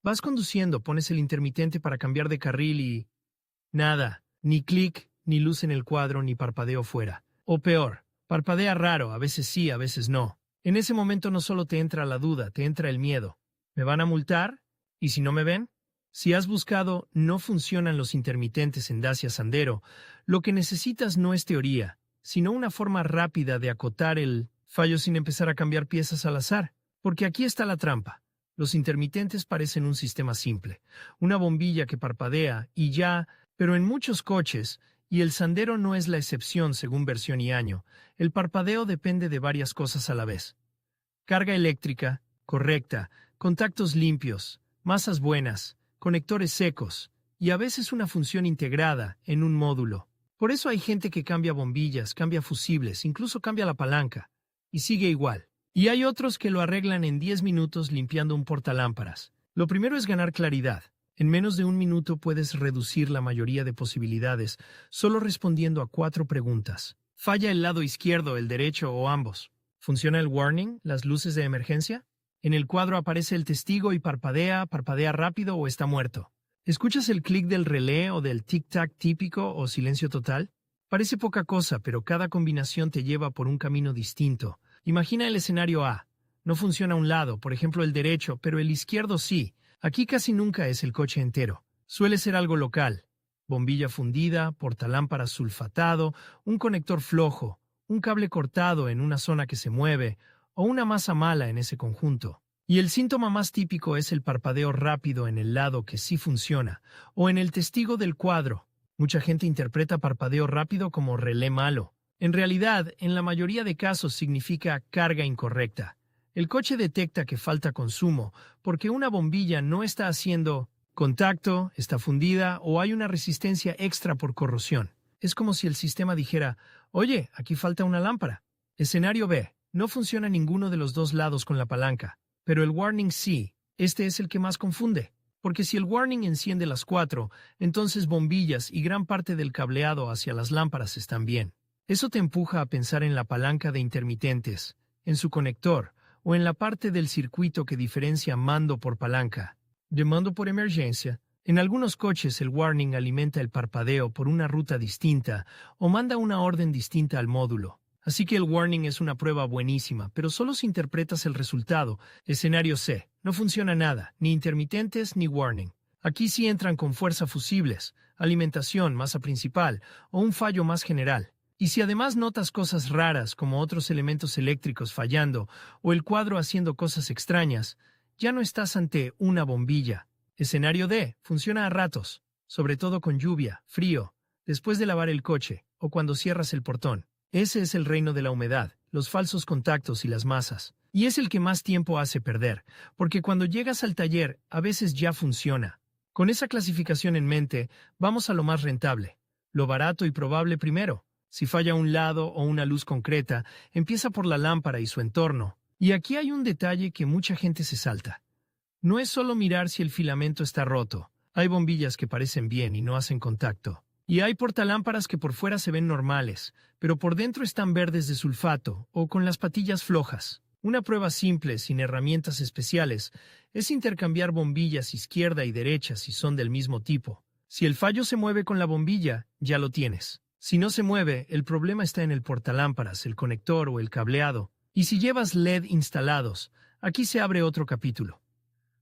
Vas conduciendo, pones el intermitente para cambiar de carril y... nada, ni clic, ni luz en el cuadro, ni parpadeo fuera. O peor, parpadea raro, a veces sí, a veces no. En ese momento no solo te entra la duda, te entra el miedo. ¿Me van a multar? ¿Y si no me ven? Si has buscado no funcionan los intermitentes en Dacia Sandero, lo que necesitas no es teoría, sino una forma rápida de acotar el fallo sin empezar a cambiar piezas al azar. Porque aquí está la trampa. Los intermitentes parecen un sistema simple, una bombilla que parpadea y ya, pero en muchos coches, y el Sandero no es la excepción según versión y año, el parpadeo depende de varias cosas a la vez. Carga eléctrica, correcta, contactos limpios, masas buenas, conectores secos, y a veces una función integrada en un módulo. Por eso hay gente que cambia bombillas, cambia fusibles, incluso cambia la palanca, y sigue igual. Y hay otros que lo arreglan en 10 minutos limpiando un portalámparas. Lo primero es ganar claridad. En menos de un minuto puedes reducir la mayoría de posibilidades solo respondiendo a 4 preguntas. ¿Falla el lado izquierdo, el derecho o ambos? ¿Funciona el warning, las luces de emergencia? En el cuadro aparece el testigo y parpadea rápido o está muerto. ¿Escuchas el clic del relé o del tic-tac típico o silencio total? Parece poca cosa, pero cada combinación te lleva por un camino distinto. Imagina el escenario A. No funciona un lado, por ejemplo el derecho, pero el izquierdo sí. Aquí casi nunca es el coche entero. Suele ser algo local. Bombilla fundida, portalámparas sulfatado, un conector flojo, un cable cortado en una zona que se mueve, o una masa mala en ese conjunto. Y el síntoma más típico es el parpadeo rápido en el lado que sí funciona, o en el testigo del cuadro. Mucha gente interpreta parpadeo rápido como relé malo. En realidad, en la mayoría de casos significa carga incorrecta. El coche detecta que falta consumo porque una bombilla no está haciendo contacto, está fundida o hay una resistencia extra por corrosión. Es como si el sistema dijera, oye, aquí falta una lámpara. Escenario B. No funciona ninguno de los dos lados con la palanca, pero el warning sí. Este es el que más confunde. Porque si el warning enciende las 4, entonces bombillas y gran parte del cableado hacia las lámparas están bien. Eso te empuja a pensar en la palanca de intermitentes, en su conector, o en la parte del circuito que diferencia mando por palanca, de mando por emergencia. En algunos coches el warning alimenta el parpadeo por una ruta distinta o manda una orden distinta al módulo. Así que el warning es una prueba buenísima, pero solo si interpretas el resultado. Escenario C. No funciona nada, ni intermitentes ni warning. Aquí sí entran con fuerza fusibles, alimentación, masa principal o un fallo más general. Y si además notas cosas raras como otros elementos eléctricos fallando o el cuadro haciendo cosas extrañas, ya no estás ante una bombilla. Escenario D. Funciona a ratos, sobre todo con lluvia, frío, después de lavar el coche o cuando cierras el portón. Ese es el reino de la humedad, los falsos contactos y las masas. Y es el que más tiempo hace perder, porque cuando llegas al taller a veces ya funciona. Con esa clasificación en mente, vamos a lo más rentable, lo barato y probable primero. Si falla un lado o una luz concreta, empieza por la lámpara y su entorno. Y aquí hay un detalle que mucha gente se salta. No es solo mirar si el filamento está roto. Hay bombillas que parecen bien y no hacen contacto. Y hay portalámparas que por fuera se ven normales, pero por dentro están verdes de sulfato o con las patillas flojas. Una prueba simple, sin herramientas especiales, es intercambiar bombillas izquierda y derecha si son del mismo tipo. Si el fallo se mueve con la bombilla, ya lo tienes. Si no se mueve, el problema está en el portalámparas, el conector o el cableado. Y si llevas LED instalados, aquí se abre otro capítulo.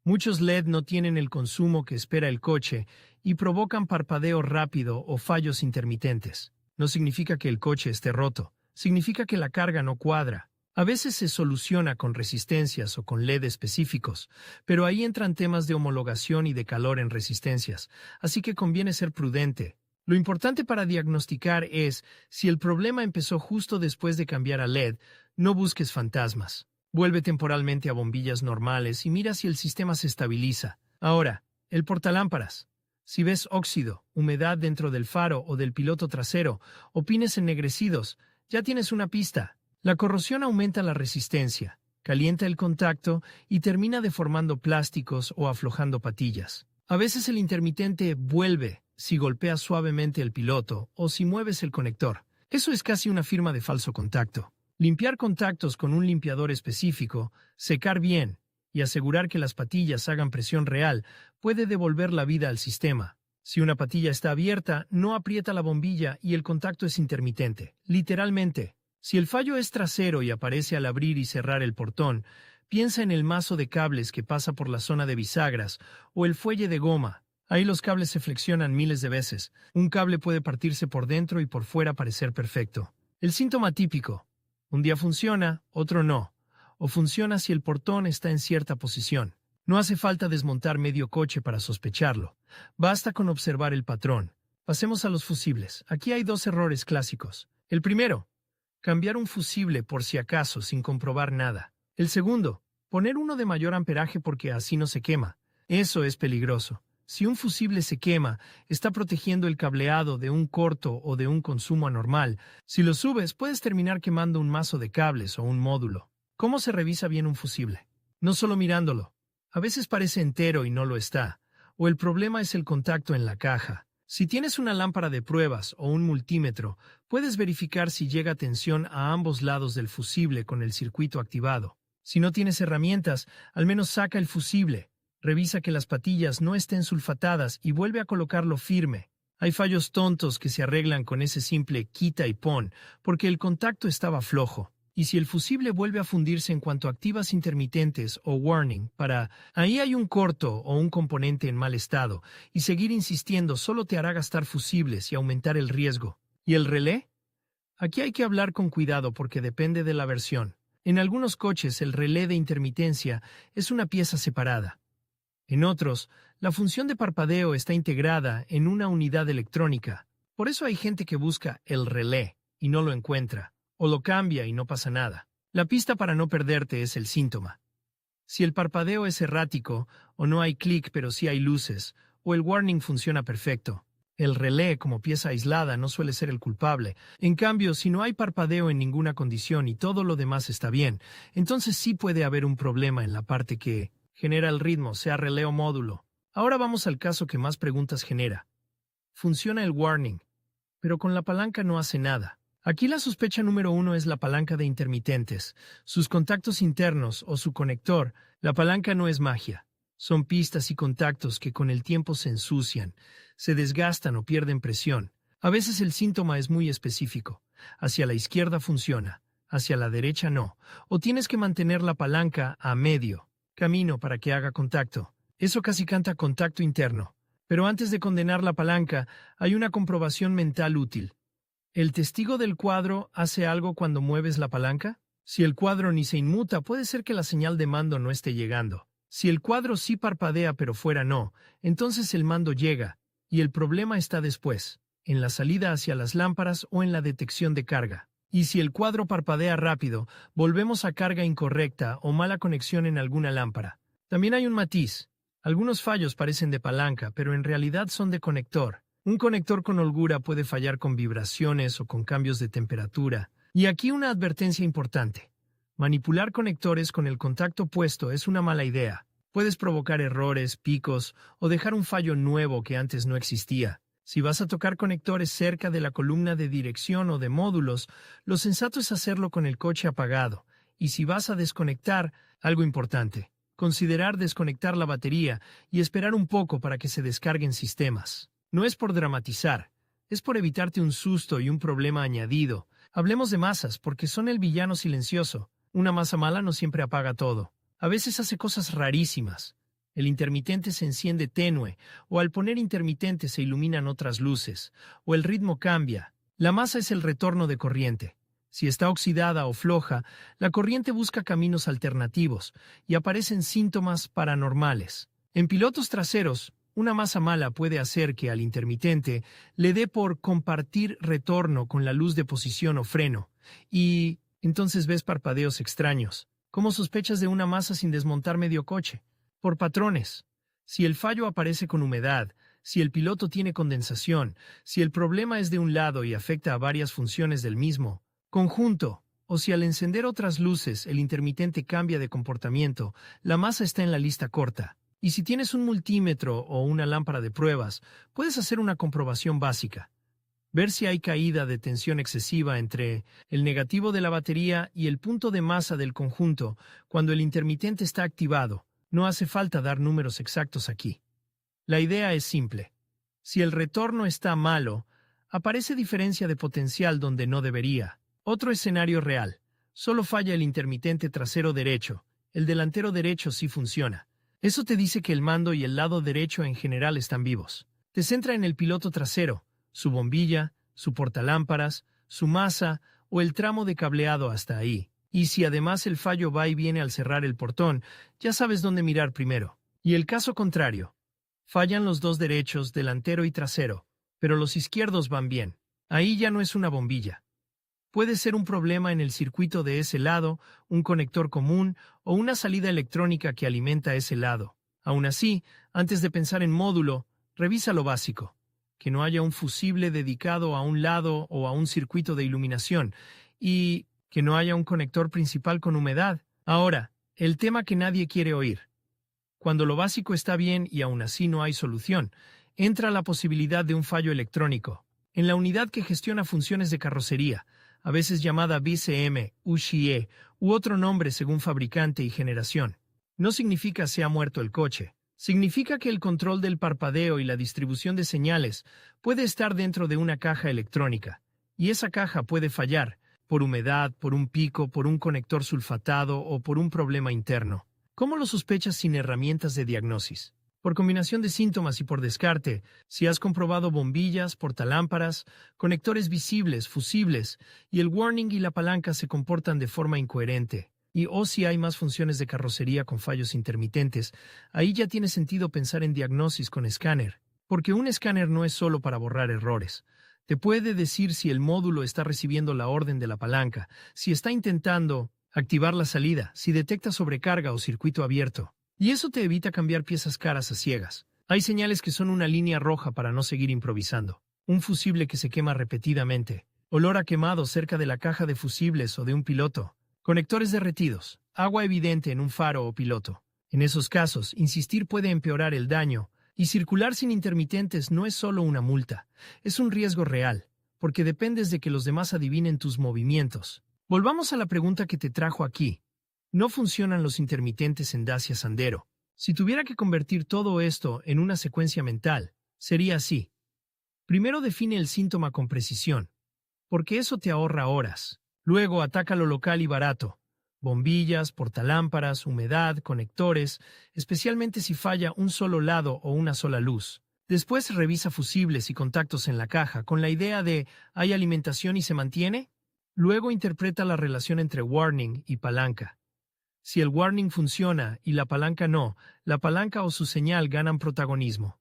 Muchos LED no tienen el consumo que espera el coche y provocan parpadeo rápido o fallos intermitentes. No significa que el coche esté roto, significa que la carga no cuadra. A veces se soluciona con resistencias o con LED específicos, pero ahí entran temas de homologación y de calor en resistencias, así que conviene ser prudente. Lo importante para diagnosticar es, si el problema empezó justo después de cambiar a LED, no busques fantasmas. Vuelve temporalmente a bombillas normales y mira si el sistema se estabiliza. Ahora, el portalámparas. Si ves óxido, humedad dentro del faro o del piloto trasero, o pines ennegrecidos, ya tienes una pista. La corrosión aumenta la resistencia, calienta el contacto y termina deformando plásticos o aflojando patillas. A veces el intermitente vuelve si golpeas suavemente el piloto o si mueves el conector. Eso es casi una firma de falso contacto. Limpiar contactos con un limpiador específico, secar bien y asegurar que las patillas hagan presión real puede devolver la vida al sistema. Si una patilla está abierta, no aprieta la bombilla y el contacto es intermitente. Literalmente, si el fallo es trasero y aparece al abrir y cerrar el portón, piensa en el mazo de cables que pasa por la zona de bisagras o el fuelle de goma. Ahí los cables se flexionan miles de veces. Un cable puede partirse por dentro y por fuera parecer perfecto. El síntoma típico. Un día funciona, otro no. O funciona si el portón está en cierta posición. No hace falta desmontar medio coche para sospecharlo. Basta con observar el patrón. Pasemos a los fusibles. Aquí hay dos errores clásicos. El primero, cambiar un fusible por si acaso sin comprobar nada. El segundo, poner uno de mayor amperaje porque así no se quema. Eso es peligroso. Si un fusible se quema, está protegiendo el cableado de un corto o de un consumo anormal. Si lo subes, puedes terminar quemando un mazo de cables o un módulo. ¿Cómo se revisa bien un fusible? No solo mirándolo. A veces parece entero y no lo está. O el problema es el contacto en la caja. Si tienes una lámpara de pruebas o un multímetro, puedes verificar si llega tensión a ambos lados del fusible con el circuito activado. Si no tienes herramientas, al menos saca el fusible. Revisa que las patillas no estén sulfatadas y vuelve a colocarlo firme. Hay fallos tontos que se arreglan con ese simple quita y pon, porque el contacto estaba flojo. Y si el fusible vuelve a fundirse en cuanto activas intermitentes o warning ahí hay un corto o un componente en mal estado, y seguir insistiendo solo te hará gastar fusibles y aumentar el riesgo. ¿Y el relé? Aquí hay que hablar con cuidado porque depende de la versión. En algunos coches el relé de intermitencia es una pieza separada. En otros, la función de parpadeo está integrada en una unidad electrónica. Por eso hay gente que busca el relé y no lo encuentra, o lo cambia y no pasa nada. La pista para no perderte es el síntoma. Si el parpadeo es errático, o no hay clic pero sí hay luces, o el warning funciona perfecto, el relé como pieza aislada no suele ser el culpable. En cambio, si no hay parpadeo en ninguna condición y todo lo demás está bien, entonces sí puede haber un problema en la parte que genera el ritmo, sea relé o módulo. Ahora vamos al caso que más preguntas genera. Funciona el warning, pero con la palanca no hace nada. Aquí la sospecha número 1 es la palanca de intermitentes. Sus contactos internos o su conector, la palanca no es magia. Son pistas y contactos que con el tiempo se ensucian, se desgastan o pierden presión. A veces el síntoma es muy específico. Hacia la izquierda funciona, hacia la derecha no. O tienes que mantener la palanca a medio camino para que haga contacto. Eso casi canta contacto interno. Pero antes de condenar la palanca, hay una comprobación mental útil. ¿El testigo del cuadro hace algo cuando mueves la palanca? Si el cuadro ni se inmuta, puede ser que la señal de mando no esté llegando. Si el cuadro sí parpadea pero fuera no, entonces el mando llega, y el problema está después, en la salida hacia las lámparas o en la detección de carga. Y si el cuadro parpadea rápido, volvemos a carga incorrecta o mala conexión en alguna lámpara. También hay un matiz. Algunos fallos parecen de palanca, pero en realidad son de conector. Un conector con holgura puede fallar con vibraciones o con cambios de temperatura. Y aquí una advertencia importante. Manipular conectores con el contacto puesto es una mala idea. Puedes provocar errores, picos o dejar un fallo nuevo que antes no existía. Si vas a tocar conectores cerca de la columna de dirección o de módulos, lo sensato es hacerlo con el coche apagado. Y si vas a desconectar, algo importante, considerar desconectar la batería y esperar un poco para que se descarguen sistemas. No es por dramatizar, es por evitarte un susto y un problema añadido. Hablemos de masas porque son el villano silencioso. Una masa mala no siempre apaga todo. A veces hace cosas rarísimas. El intermitente se enciende tenue, o al poner intermitente se iluminan otras luces, o el ritmo cambia. La masa es el retorno de corriente. Si está oxidada o floja, la corriente busca caminos alternativos y aparecen síntomas paranormales. En pilotos traseros, una masa mala puede hacer que al intermitente le dé por compartir retorno con la luz de posición o freno, y entonces ves parpadeos extraños. ¿Cómo sospechas de una masa sin desmontar medio coche? Por patrones. Si el fallo aparece con humedad, si el piloto tiene condensación, si el problema es de un lado y afecta a varias funciones del mismo conjunto, o si al encender otras luces el intermitente cambia de comportamiento, la masa está en la lista corta. Y si tienes un multímetro o una lámpara de pruebas, puedes hacer una comprobación básica. ver si hay caída de tensión excesiva entre el negativo de la batería y el punto de masa del conjunto cuando el intermitente está activado. No hace falta dar números exactos aquí. La idea es simple. Si el retorno está malo, aparece diferencia de potencial donde no debería. Otro escenario real. Solo falla el intermitente trasero derecho. El delantero derecho sí funciona. Eso te dice que el mando y el lado derecho en general están vivos. Te centra en el piloto trasero, su bombilla, su portalámparas, su masa o el tramo de cableado hasta ahí. Y si además el fallo va y viene al cerrar el portón, ya sabes dónde mirar primero. Y el caso contrario. Fallan los dos derechos, delantero y trasero, pero los izquierdos van bien. Ahí ya no es una bombilla. Puede ser un problema en el circuito de ese lado, un conector común o una salida electrónica que alimenta ese lado. Aún así, antes de pensar en módulo, revisa lo básico. Que no haya un fusible dedicado a un lado o a un circuito de iluminación y que no haya un conector principal con humedad. Ahora, el tema que nadie quiere oír. Cuando lo básico está bien y aún así no hay solución, entra la posibilidad de un fallo electrónico. En la unidad que gestiona funciones de carrocería, a veces llamada BCM, UCE, u otro nombre según fabricante y generación. No significa se ha muerto el coche. Significa que el control del parpadeo y la distribución de señales puede estar dentro de una caja electrónica, y esa caja puede fallar, por humedad, por un pico, por un conector sulfatado o por un problema interno. ¿Cómo lo sospechas sin herramientas de diagnosis? Por combinación de síntomas y por descarte, si has comprobado bombillas, portalámparas, conectores visibles, fusibles, y el warning y la palanca se comportan de forma incoherente, y o si hay más funciones de carrocería con fallos intermitentes, ahí ya tiene sentido pensar en diagnosis con escáner, porque un escáner no es solo para borrar errores. Te puede decir si el módulo está recibiendo la orden de la palanca, si está intentando activar la salida, si detecta sobrecarga o circuito abierto. Y eso te evita cambiar piezas caras a ciegas. Hay señales que son una línea roja para no seguir improvisando. Un fusible que se quema repetidamente. Olor a quemado cerca de la caja de fusibles o de un piloto. Conectores derretidos. Agua evidente en un faro o piloto. En esos casos, insistir puede empeorar el daño. Y circular sin intermitentes no es solo una multa. Es un riesgo real, porque dependes de que los demás adivinen tus movimientos. Volvamos a la pregunta que te trajo aquí. No funcionan los intermitentes en Dacia Sandero. Si tuviera que convertir todo esto en una secuencia mental, sería así. Primero define el síntoma con precisión, porque eso te ahorra horas. Luego ataca lo local y barato. Bombillas, portalámparas, humedad, conectores, especialmente si falla un solo lado o una sola luz. Después revisa fusibles y contactos en la caja con la idea de ¿hay alimentación y se mantiene? Luego interpreta la relación entre warning y palanca. Si el warning funciona y la palanca no, la palanca o su señal ganan protagonismo.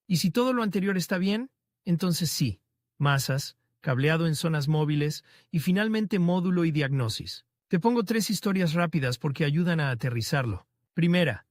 Y si todo lo anterior está bien, entonces sí, masas, cableado en zonas móviles y finalmente módulo y diagnosis. Te pongo 3 historias rápidas porque ayudan a aterrizarlo. Primera,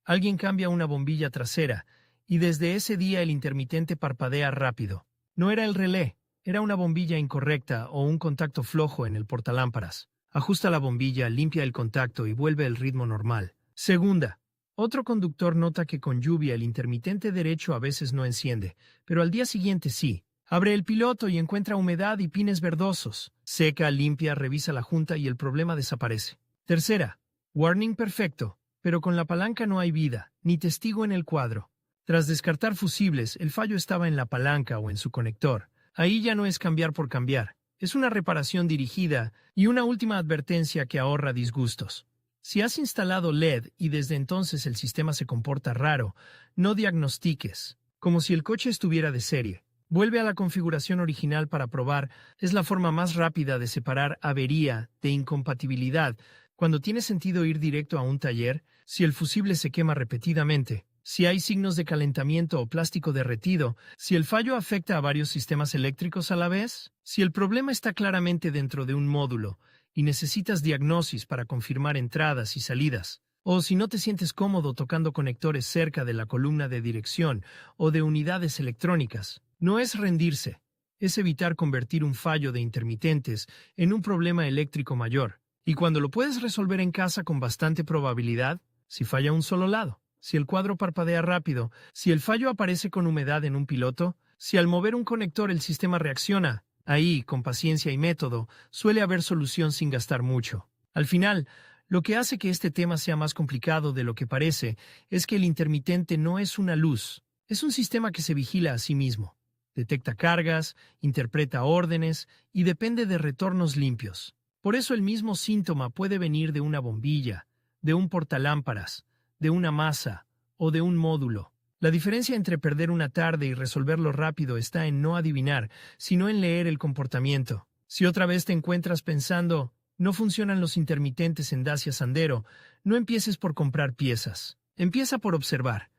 alguien cambia una bombilla trasera y desde ese día el intermitente parpadea rápido. No era el relé, era una bombilla incorrecta o un contacto flojo en el portalámparas. Ajusta la bombilla, limpia el contacto y vuelve el ritmo normal. Segunda, otro conductor nota que con lluvia el intermitente derecho a veces no enciende, pero al día siguiente sí. Abre el piloto y encuentra humedad y pines verdosos. Seca, limpia, revisa la junta y el problema desaparece. Tercera, warning perfecto, pero con la palanca no hay vida, ni testigo en el cuadro. Tras descartar fusibles, el fallo estaba en la palanca o en su conector. Ahí ya no es cambiar por cambiar. Es una reparación dirigida y una última advertencia que ahorra disgustos. Si has instalado LED y desde entonces el sistema se comporta raro, no diagnostiques, como si el coche estuviera de serie. Vuelve a la configuración original para probar. Es la forma más rápida de separar avería de incompatibilidad. Cuando tiene sentido ir directo a un taller, si el fusible se quema repetidamente, si hay signos de calentamiento o plástico derretido, si el fallo afecta a varios sistemas eléctricos a la vez, si el problema está claramente dentro de un módulo y necesitas diagnosis para confirmar entradas y salidas, o si no te sientes cómodo tocando conectores cerca de la columna de dirección o de unidades electrónicas, no es rendirse, es evitar convertir un fallo de intermitentes en un problema eléctrico mayor. Y cuando lo puedes resolver en casa con bastante probabilidad, si falla un solo lado, si el cuadro parpadea rápido, si el fallo aparece con humedad en un piloto, Si al mover un conector el sistema reacciona, ahí, con paciencia y método, suele haber solución sin gastar mucho. Al final, lo que hace que este tema sea más complicado de lo que parece es que el intermitente no es una luz, es un sistema que se vigila a sí mismo. Detecta cargas, interpreta órdenes y depende de retornos limpios. Por eso el mismo síntoma puede venir de una bombilla, de un portalámparas, de una masa o de un módulo. La diferencia entre perder una tarde y resolverlo rápido está en no adivinar, sino en leer el comportamiento. Si otra vez te encuentras pensando, no funcionan los intermitentes en Dacia Sandero, no empieces por comprar piezas. Empieza por observar.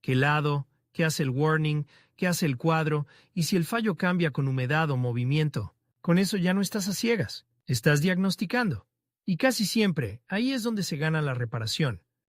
¿Qué lado? ¿Qué hace el warning? ¿Qué hace el cuadro? Y si el fallo cambia con humedad o movimiento. Con eso ya no estás a ciegas. Estás diagnosticando. Y casi siempre, ahí es donde se gana la reparación.